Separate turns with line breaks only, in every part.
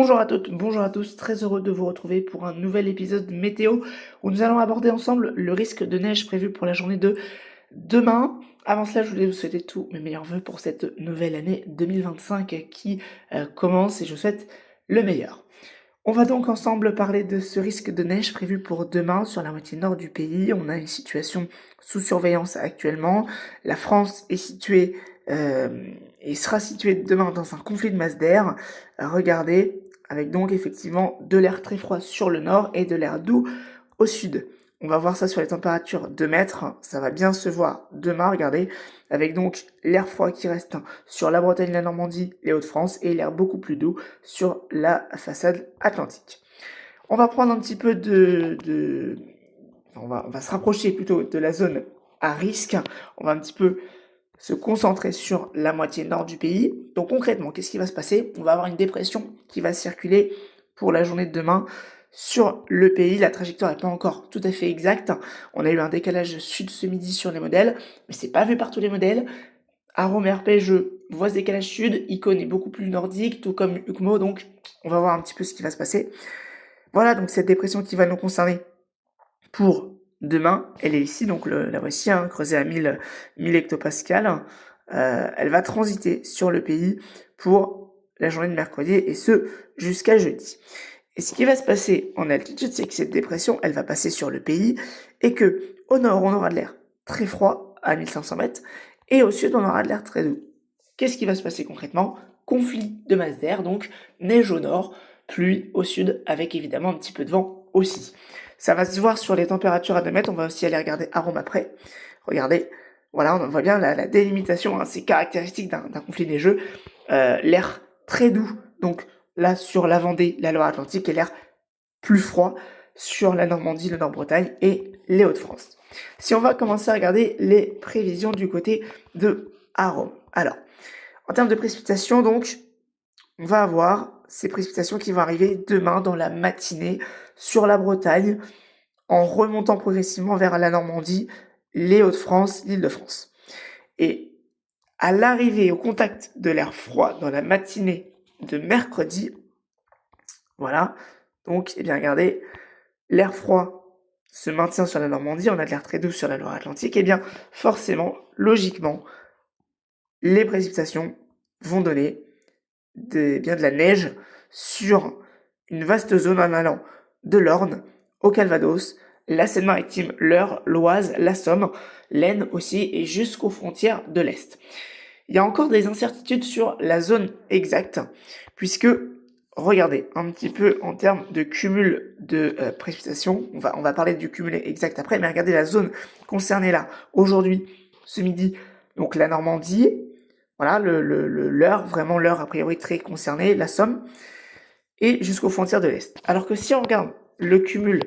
Bonjour à toutes, bonjour à tous, très heureux de vous retrouver pour un nouvel épisode météo où nous allons aborder ensemble le risque de neige prévu pour la journée de demain. Avant cela, je voulais vous souhaiter tous mes meilleurs vœux pour cette nouvelle année 2025 qui commence et je vous souhaite le meilleur. On va donc ensemble parler de ce risque de neige prévu pour demain sur la moitié nord du pays. On a une situation sous surveillance actuellement. La France est située et sera située demain dans un conflit de masse d'air. Regardez, avec donc effectivement de l'air très froid sur le nord et de l'air doux au sud. On va voir ça sur les températures de mètres, ça va bien se voir demain, regardez, avec donc l'air froid qui reste sur la Bretagne, la Normandie, les Hauts-de-France, et l'air beaucoup plus doux sur la façade atlantique. On va prendre un petit peu on va se rapprocher plutôt de la zone à risque, on va un petit peu se concentrer sur la moitié nord du pays. Donc concrètement, qu'est-ce qui va se passer? On va avoir une dépression qui va circuler pour la journée de demain sur le pays. La trajectoire n'est pas encore tout à fait exacte. On a eu un décalage sud ce midi sur les modèles, mais c'est pas vu par tous les modèles. Arome RP, je vois ce décalage sud. Icon est beaucoup plus nordique, tout comme UCMO, donc on va voir un petit peu ce qui va se passer. Voilà, donc cette dépression qui va nous concerner pour demain, elle est ici, donc la voici, creusée à 1000 hectopascales. Elle va transiter sur le pays pour la journée de mercredi, et ce, jusqu'à jeudi. Et ce qui va se passer en altitude, c'est que cette dépression, elle va passer sur le pays, et que au nord, on aura de l'air très froid, à 1500 mètres, et au sud, on aura de l'air très doux. Qu'est-ce qui va se passer concrètement? Conflit de masse d'air, donc neige au nord, pluie au sud, avec évidemment un petit peu de vent aussi. Ça va se voir sur les températures à 2 mètres, on va aussi aller regarder Arome après. Regardez, voilà, on voit bien la délimitation, c'est caractéristique d'un conflit neigeux. L'air très doux, donc là sur la Vendée, la Loire-Atlantique, et l'air plus froid sur la Normandie, le Nord-Bretagne et les Hauts-de-France. Si on va commencer à regarder les prévisions du côté de Arome. Alors, en termes de précipitations, donc, on va avoir ces précipitations qui vont arriver demain dans la matinée sur la Bretagne, en remontant progressivement vers la Normandie, les Hauts-de-France, l'Île-de-France. Et à l'arrivée au contact de l'air froid dans la matinée de mercredi, voilà, donc, eh bien, regardez, l'air froid se maintient sur la Normandie, on a de l'air très doux sur la Loire-Atlantique, et bien, forcément, logiquement, les précipitations vont donner de la neige sur une vaste zone en allant de l'Orne au Calvados, la Seine-Maritime, l'Eure, l'Oise, la Somme, l'Aisne aussi, et jusqu'aux frontières de l'Est. Il y a encore des incertitudes sur la zone exacte, puisque, regardez, un petit peu en termes de cumul de précipitations, on va parler du cumul exact après, mais regardez la zone concernée là, aujourd'hui, ce midi, donc la Normandie, voilà, l'Eure, vraiment l'Eure a priori très concernée, la Somme, et jusqu'aux frontières de l'Est. Alors que si on regarde le cumul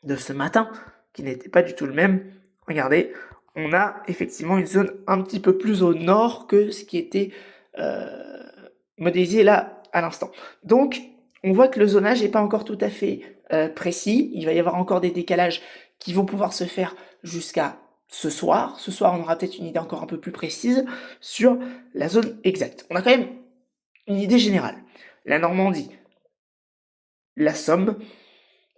de ce matin, qui n'était pas du tout le même, regardez, on a effectivement une zone un petit peu plus au nord que ce qui était modélisé là à l'instant. Donc, on voit que le zonage n'est pas encore tout à fait précis, il va y avoir encore des décalages qui vont pouvoir se faire jusqu'à ce soir. Ce soir, on aura peut-être une idée encore un peu plus précise sur la zone exacte. On a quand même une idée générale. La Normandie, la Somme,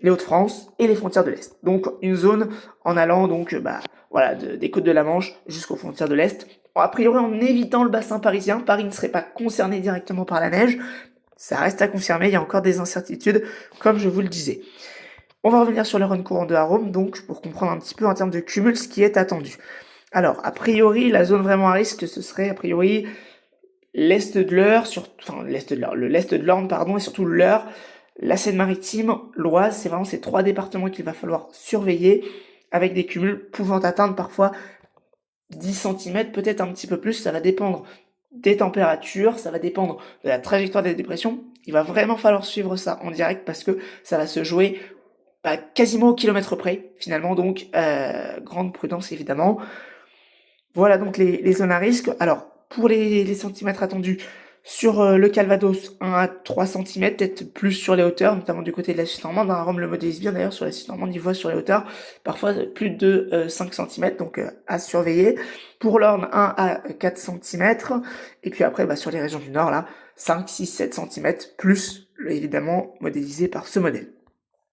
les Hauts-de-France et les frontières de l'Est. Donc une zone en allant donc des côtes de la Manche jusqu'aux frontières de l'Est. A priori en évitant le bassin parisien, Paris ne serait pas concerné directement par la neige. Ça reste à confirmer, il y a encore des incertitudes, comme je vous le disais. On va revenir sur le run courant de Arome, donc pour comprendre un petit peu en termes de cumul ce qui est attendu. Alors, a priori, la zone vraiment à risque, ce serait a priori l'est de l'Eure, l'est de l'Orne, pardon, et surtout l'Eure, la Seine-Maritime, l'Oise, c'est vraiment ces trois départements qu'il va falloir surveiller, avec des cumuls pouvant atteindre parfois 10 cm, peut-être un petit peu plus, ça va dépendre des températures, ça va dépendre de la trajectoire des dépressions. Il va vraiment falloir suivre ça en direct parce que ça va se jouer quasiment au kilomètre près, finalement, donc grande prudence évidemment. Voilà donc les zones à risque. Alors, pour les centimètres attendus, sur le Calvados, 1 à 3 cm, peut-être plus sur les hauteurs, notamment du côté de la Suisse normande. Rome le modélise bien d'ailleurs, sur la Suisse normande, il voit sur les hauteurs, parfois plus de 5 cm, donc à surveiller. Pour l'Orne, 1 à 4 cm. Et puis après, sur les régions du Nord, là, 5, 6, 7 cm, plus évidemment modélisé par ce modèle.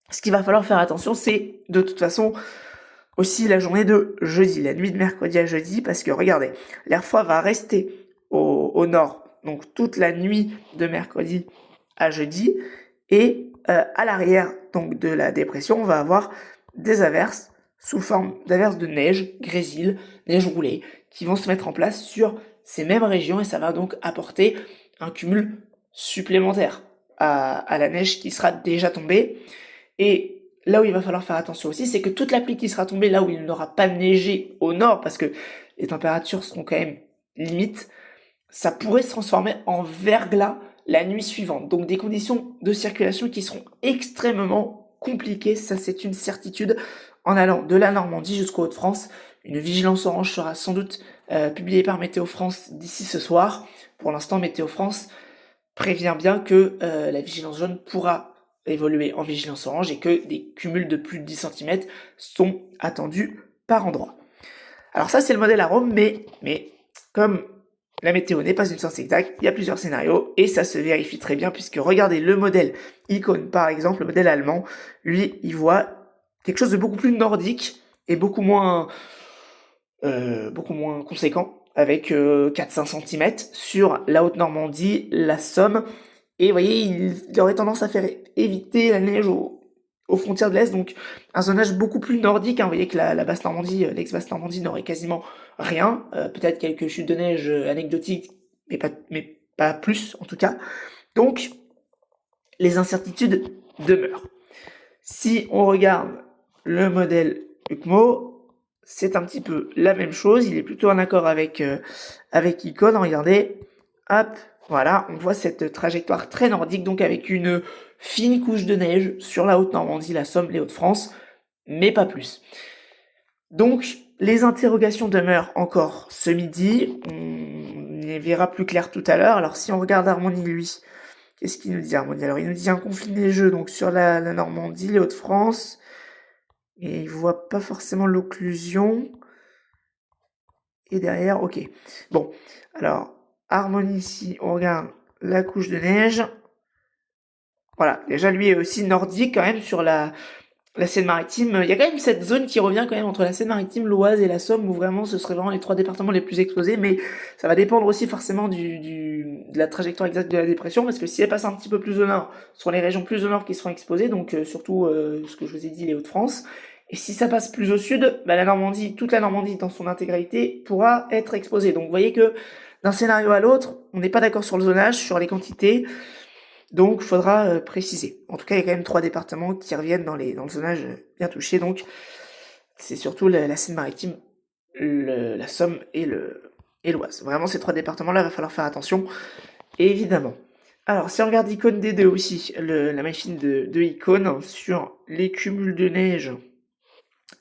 Ce qu'il va falloir faire attention, c'est de toute façon aussi la journée de jeudi, la nuit de mercredi à jeudi, parce que regardez, l'air froid va rester au nord, donc toute la nuit de mercredi à jeudi, et à l'arrière donc de la dépression, on va avoir des averses sous forme d'averses de neige, grésil, neige roulée, qui vont se mettre en place sur ces mêmes régions, et ça va donc apporter un cumul supplémentaire à la neige qui sera déjà tombée. Et là où il va falloir faire attention aussi, c'est que toute la pluie qui sera tombée là où il n'aura pas neigé au nord, parce que les températures seront quand même limites, ça pourrait se transformer en verglas la nuit suivante. Donc des conditions de circulation qui seront extrêmement compliquées, ça c'est une certitude. En allant de la Normandie jusqu'aux Hauts-de-France, une vigilance orange sera sans doute publiée par Météo France d'ici ce soir. Pour l'instant, Météo France prévient bien que la vigilance jaune pourra évoluer en vigilance orange et que des cumuls de plus de 10 cm sont attendus par endroit. Alors ça, c'est le modèle arôme, mais comme la météo n'est pas une science exacte, il y a plusieurs scénarios et ça se vérifie très bien puisque regardez le modèle Icon par exemple, le modèle allemand, lui, il voit quelque chose de beaucoup plus nordique et beaucoup moins conséquent avec 4-5 cm sur la Haute-Normandie, la Somme. Et vous voyez, il aurait tendance à faire éviter la neige aux frontières de l'Est, donc un zonage beaucoup plus nordique. Vous voyez que la Basse-Normandie, l'ex-Basse-Normandie n'aurait quasiment rien. Peut-être quelques chutes de neige anecdotiques, mais pas plus en tout cas. Donc, les incertitudes demeurent. Si on regarde le modèle UCMO, c'est un petit peu la même chose. Il est plutôt en accord avec Icon. Regardez, hop, voilà, on voit cette trajectoire très nordique, donc avec une fine couche de neige sur la Haute-Normandie, la Somme, les Hauts-de-France, mais pas plus. Donc, les interrogations demeurent encore ce midi. On y verra plus clair tout à l'heure. Alors, si on regarde Harmonie, lui, qu'est-ce qu'il nous dit, Harmonie? Alors, il nous dit un conflit neigeux donc sur la Normandie, les Hauts-de-France, et il voit pas forcément l'occlusion. Et derrière, ok. Bon, alors, Harmonie, si on regarde la couche de neige, voilà, déjà lui est aussi nordique quand même sur la Seine-Maritime. Il y a quand même cette zone qui revient quand même entre la Seine-Maritime, l'Oise et la Somme, où vraiment ce serait vraiment les 3 départements les plus exposés, mais ça va dépendre aussi forcément de la trajectoire exacte de la dépression, parce que si elle passe un petit peu plus au nord, ce seront les régions plus au nord qui seront exposées, donc surtout ce que je vous ai dit, les Hauts-de-France. Et si ça passe plus au sud, la Normandie, toute la Normandie dans son intégralité pourra être exposée. Donc vous voyez que d'un scénario à l'autre, on n'est pas d'accord sur le zonage, sur les quantités, donc il faudra préciser. En tout cas, il y a quand même 3 départements qui reviennent dans le zonage bien touché, donc c'est surtout la Seine-Maritime, la Somme et l'Oise. Vraiment, ces 3 départements-là, il va falloir faire attention, évidemment. Alors, si on regarde Icon D2 aussi, la machine de Icon, sur les cumuls de neige,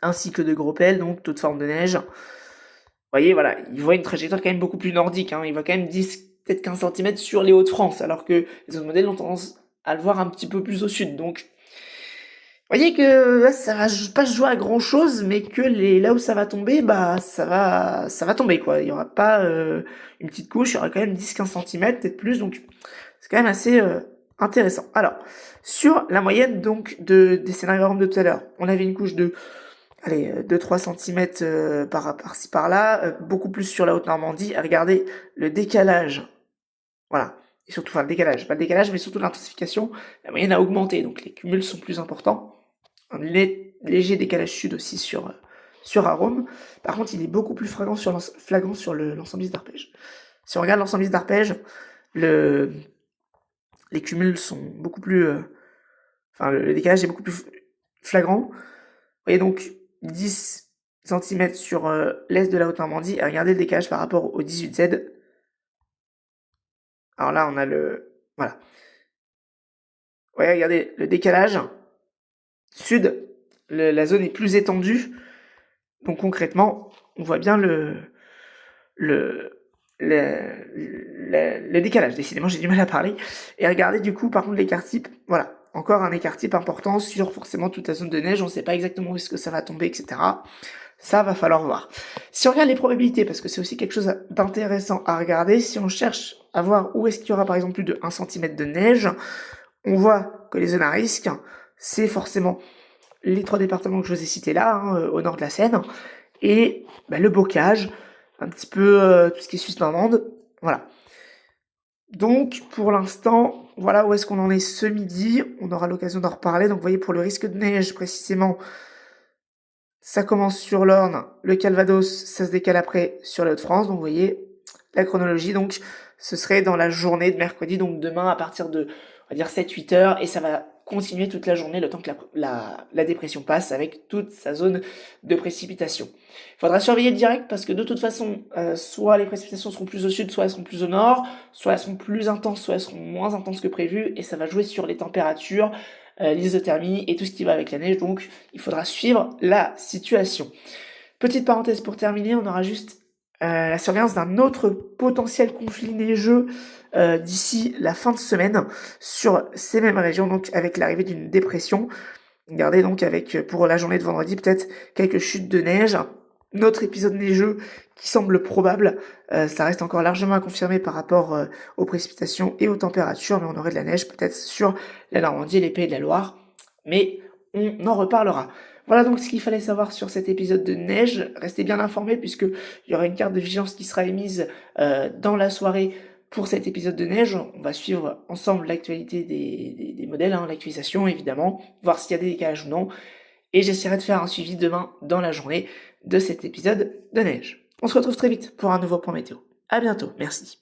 ainsi que de gros pelles, donc toute forme de neige. Vous voyez, voilà, il voit une trajectoire quand même beaucoup plus nordique. Il voit quand même 10, peut-être 15 cm sur les Hauts-de-France, alors que les autres modèles ont tendance à le voir un petit peu plus au sud. Donc, vous voyez que là, ça va pas se jouer à grand-chose, mais que là où ça va tomber, ça va tomber, quoi. Il y aura pas une petite couche, il y aura quand même 10-15 cm, peut-être plus, donc c'est quand même assez intéressant. Alors, sur la moyenne donc des scénarios de tout à l'heure, on avait une couche de 2-3 cm par-ci par-là, beaucoup plus sur la Haute-Normandie. Regardez le décalage. Voilà. Et surtout, pas le décalage, mais surtout l'intensification. La moyenne a augmenté, donc les cumuls sont plus importants. Un léger décalage sud aussi sur Arôme. Par contre, il est beaucoup plus flagrant sur l'ensemble d'arpège. Si on regarde l'ensemble d'arpège, les cumuls sont beaucoup plus... le décalage est beaucoup plus flagrant. Vous voyez donc 10 cm sur l'est de la Haute-Normandie. Et regardez le décalage par rapport au 18Z. Alors là, on a voilà. Ouais, regardez, le décalage sud, la zone est plus étendue. Donc concrètement, on voit bien le décalage. Décidément, j'ai du mal à parler. Et regardez du coup, par contre, l'écart type. Voilà, encore un écart type important sur forcément toute la zone de neige. On ne sait pas exactement où est-ce que ça va tomber, etc. Ça va falloir voir. Si on regarde les probabilités, parce que c'est aussi quelque chose d'intéressant à regarder, si on cherche à voir où est-ce qu'il y aura par exemple plus de 1 cm de neige, On voit que les zones à risque, c'est forcément les 3 départements que je vous ai cités là, au nord de la Seine, et le bocage, un petit peu tout ce qui est Suisse normande, voilà. Donc pour l'instant, voilà où est-ce qu'on en est ce midi. On aura l'occasion d'en reparler. Donc vous voyez, pour le risque de neige précisément, ça commence sur l'Orne, le Calvados, ça se décale après sur les Hauts-de-France. Donc vous voyez la chronologie, donc ce serait dans la journée de mercredi, donc demain à partir de, on va dire 7-8 heures, et ça va continuer toute la journée le temps que la dépression passe avec toute sa zone de précipitation. Il faudra surveiller le direct parce que de toute façon, soit les précipitations seront plus au sud, soit elles seront plus au nord, soit elles seront plus intenses, soit elles seront moins intenses que prévu, et ça va jouer sur les températures, l'isothermie et tout ce qui va avec la neige, donc il faudra suivre la situation. Petite parenthèse pour terminer, on aura juste la surveillance d'un autre potentiel conflit neigeux d'ici la fin de semaine sur ces mêmes régions, donc avec l'arrivée d'une dépression. Regardez donc avec, pour la journée de vendredi, peut-être quelques chutes de neige. Notre épisode neigeux qui semble probable, ça reste encore largement à confirmer par rapport aux précipitations et aux températures, mais on aurait de la neige peut-être sur la Normandie et les Pays de la Loire, mais on en reparlera. Voilà donc ce qu'il fallait savoir sur cet épisode de neige. Restez bien informés puisque il y aura une carte de vigilance qui sera émise dans la soirée pour cet épisode de neige. On va suivre ensemble l'actualité des modèles, l'actualisation évidemment, voir s'il y a des décalages ou non. Et j'essaierai de faire un suivi demain dans la journée de cet épisode de neige. On se retrouve très vite pour un nouveau point météo. À bientôt, merci.